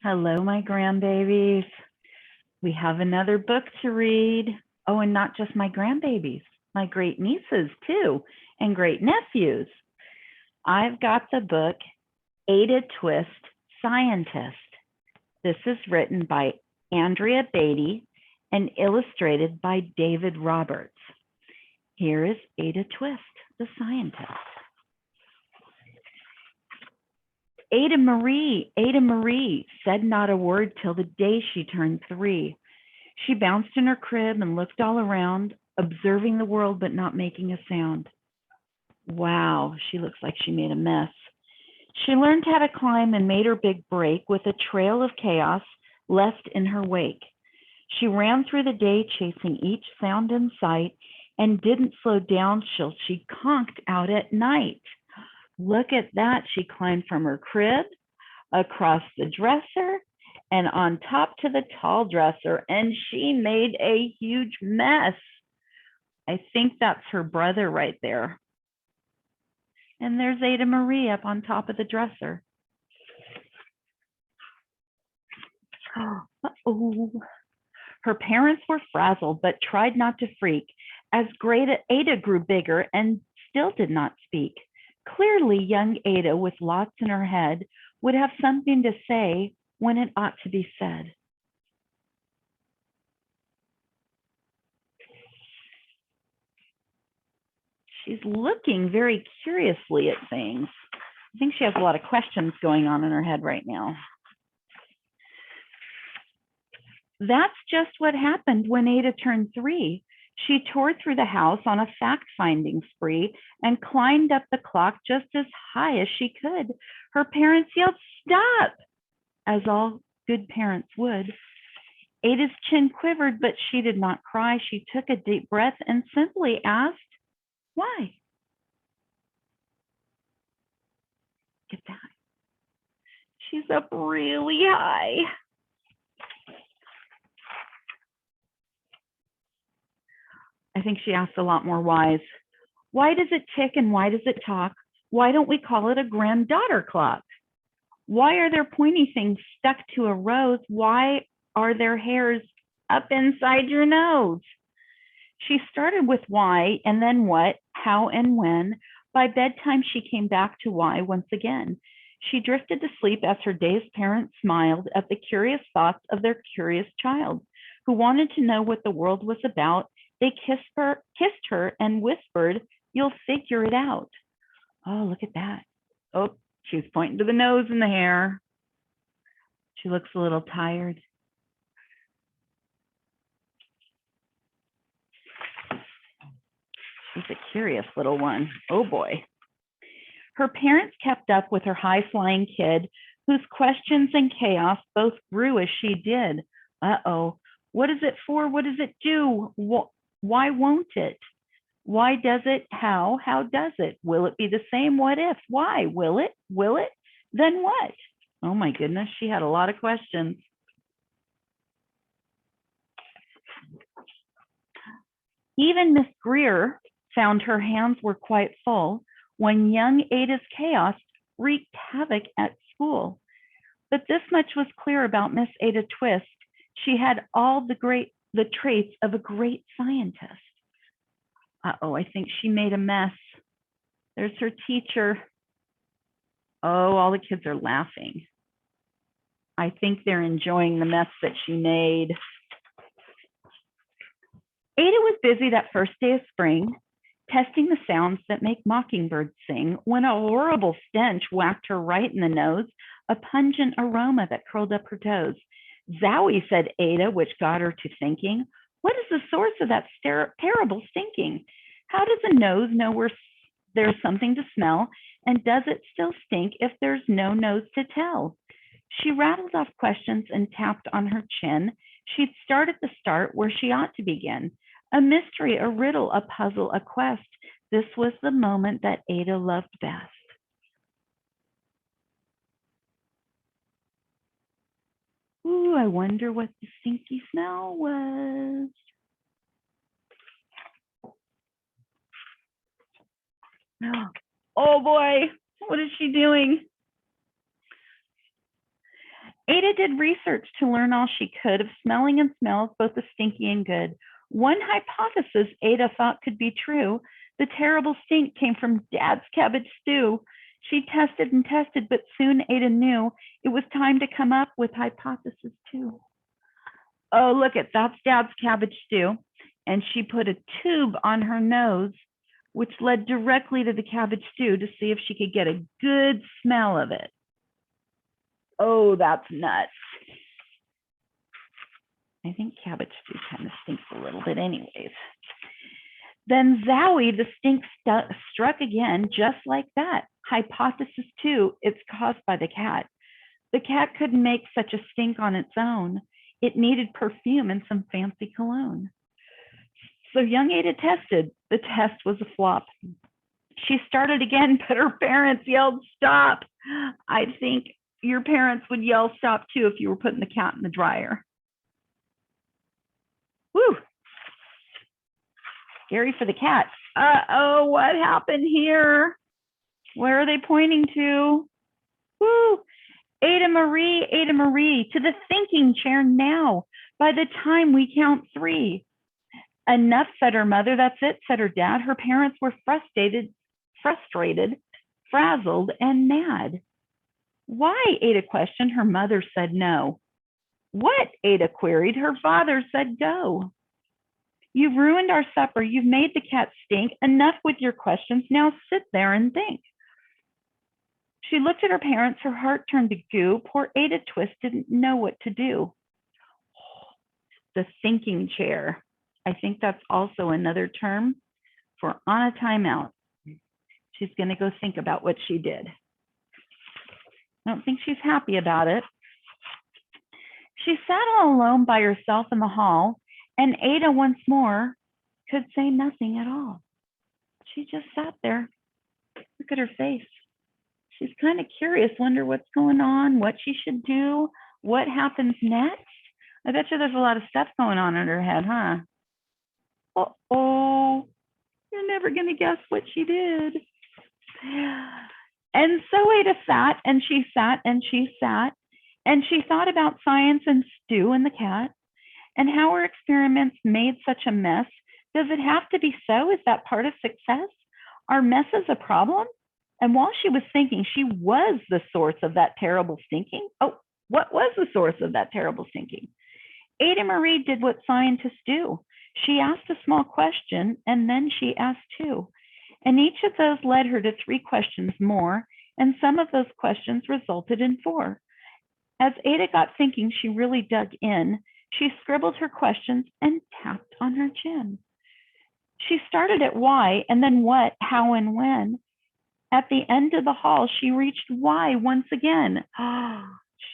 Hello, my grandbabies. We have another book to read. Oh, and not just my grandbabies, my great nieces too, and great nephews. I've got the book Ada Twist, Scientist. This is written by Andrea Beaty and illustrated by David Roberts. Here is Ada Twist, the scientist. Ada Marie, said not a word till the day she turned 3. She bounced in her crib and looked all around, observing the world but not making a sound. Wow, she looks like she made a mess. She learned how to climb and made her big break with a trail of chaos left in her wake. She ran through the day chasing each sound in sight and didn't slow down till she conked out at night. Look at that. She climbed from her crib, across the dresser, and on top to the tall dresser, and she made a huge mess. I think that's her brother right there. And there's Ada Marie up on top of the dresser. Uh-oh. Her parents were frazzled, but tried not to freak, as great Ada grew bigger and still did not speak. Clearly, young Ada, with lots in her head, would have something to say when it ought to be said. She's looking very curiously at things. I think she has a lot of questions going on in her head right now. That's just what happened when Ada turned 3. She tore through the house on a fact-finding spree and climbed up the clock just as high as she could. Her parents yelled, "Stop!" as all good parents would. Ada's chin quivered, but she did not cry. She took a deep breath and simply asked, "Why?" Get that. She's up really high. I think she asked a lot more whys. Why does it tick and why does it talk? Why don't we call it a granddaughter clock? Why are there pointy things stuck to a rose? Why are there hairs up inside your nose? She started with why and then what, how and when. By bedtime, she came back to why once again. She drifted to sleep as her dazed parents smiled at the curious thoughts of their curious child, who wanted to know what the world was about. They kissed her and whispered, "You'll figure it out." Oh, look at that. Oh, she was pointing to the nose and the hair. She looks a little tired. She's a curious little one. Oh boy. Her parents kept up with her high-flying kid, whose questions and chaos both grew as she did. Uh-oh. What is it for? What does it do? Why won't it? Why does it? How? How does it? Will it be the same? What if? Why? Will it? Will it? Then what? Oh my goodness, she had a lot of questions. Even Miss Greer found her hands were quite full when young Ada's chaos wreaked havoc at school. But this much was clear about Miss Ada Twist. She had all the traits of a great scientist. Uh-oh, I think she made a mess. There's her teacher. Oh, all the kids are laughing. I think they're enjoying the mess that she made. Ada was busy that first day of spring, testing the sounds that make mockingbirds sing, when a horrible stench whacked her right in the nose, a pungent aroma that curled up her toes. "Zowie," said Ada, which got her to thinking, what is the source of that terrible stinking? How does a nose know where there's something to smell, and does it still stink if there's no nose to tell? She rattled off questions and tapped on her chin. She'd start at the start where she ought to begin. A mystery, a riddle, a puzzle, a quest. This was the moment that Ada loved best. Ooh, I wonder what the stinky smell was. Oh boy, what is she doing? Ada did research to learn all she could of smelling and smells, both the stinky and good. One hypothesis Ada thought could be true. The terrible stink came from Dad's cabbage stew. She tested and tested, but soon Ada knew it was time to come up with hypothesis two. Oh, look at that's Dad's cabbage stew. And she put a tube on her nose, which led directly to the cabbage stew to see if she could get a good smell of it. Oh, that's nuts. I think cabbage stew kind of stinks a little bit anyways. Then Zowie, the stink struck again, just like that. Hypothesis two, it's caused by the cat. The cat couldn't make such a stink on its own. It needed perfume and some fancy cologne. So young Ada tested. The test was a flop. She started again, but her parents yelled, stop. I think your parents would yell stop too if you were putting the cat in the dryer. Woo. Scary for the cat. Uh-oh, what happened here? Where are they pointing to? Woo. Ada Marie, to the thinking chair now. By the time we count three. Enough, said her mother. That's it, said her dad. Her parents were frustrated, frazzled, and mad. Why? Ada questioned. Her mother said no. What? Ada queried. Her father said go. You've ruined our supper. You've made the cat stink. Enough with your questions. Now sit there and think. She looked at her parents. Her heart turned to goo. Poor Ada Twist didn't know what to do. The thinking chair. I think that's also another term for on a timeout. She's going to go think about what she did. I don't think she's happy about it. She sat all alone by herself in the hall, and Ada once more could say nothing at all. She just sat there. Look at her face. She's kind of curious, wonder what's going on, what she should do, what happens next. I bet you there's a lot of stuff going on in her head, huh? Uh-oh, you're never going to guess what she did. And so Ada sat, and she sat, and she sat, and she thought about science and Stu and the cat, and how her experiments made such a mess. Does it have to be so? Is that part of success? Are messes a problem? And while she was thinking, she was the source of that terrible stinking. Oh, what was the source of that terrible stinking? Ada Marie did what scientists do. She asked a small question, and then she asked two. And each of those led her to three questions more, and some of those questions resulted in four. As Ada got thinking, she really dug in. She scribbled her questions and tapped on her chin. She started at why, and then what, how, and when. At the end of the hall, she reached why once again.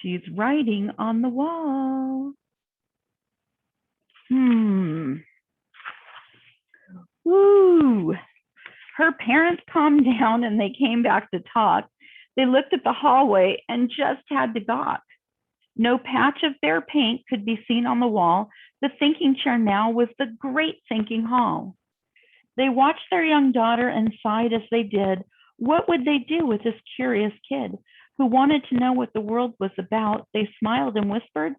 She's writing on the wall. Woo. Her parents calmed down and they came back to talk. They looked at the hallway and just had to gawk. No patch of bare paint could be seen on the wall. The thinking chair now was the great thinking hall. They watched their young daughter and sighed as they did. What would they do with this curious kid who wanted to know what the world was about? They smiled and whispered,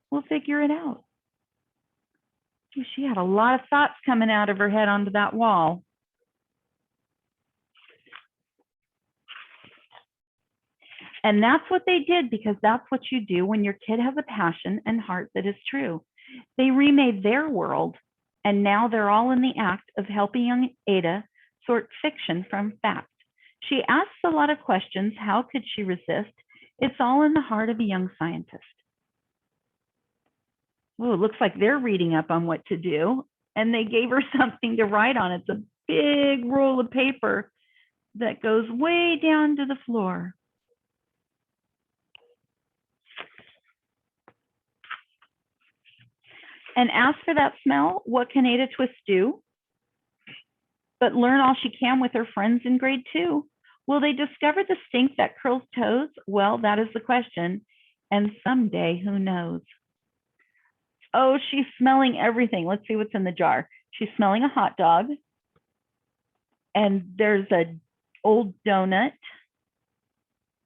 we'll figure it out. She had a lot of thoughts coming out of her head onto that wall. And that's what they did, because that's what you do when your kid has a passion and heart that is true. They remade their world, and now they're all in the act of helping young Ada sort fiction from fact. She asks a lot of questions. How could she resist? It's all in the heart of a young scientist. Oh, it looks like they're reading up on what to do, and they gave her something to write on. It's a big roll of paper that goes way down to the floor. And as for that smell, what can Ada Twist do? But learn all she can with her friends in grade 2. Will they discover the stink that curls toes? Well, that is the question. And someday, who knows? Oh, she's smelling everything. Let's see what's in the jar. She's smelling a hot dog. And there's an old donut.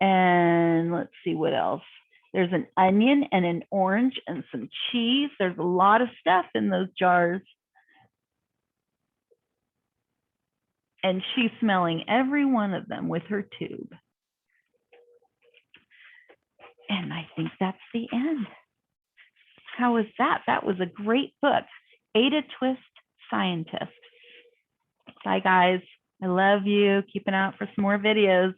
And let's see what else. There's an onion and an orange and some cheese. There's a lot of stuff in those jars. And she's smelling every one of them with her tube. And I think that's the end. How was that? That was a great book. Ada Twist, Scientist. Bye, guys. I love you. Keep an eye out for some more videos.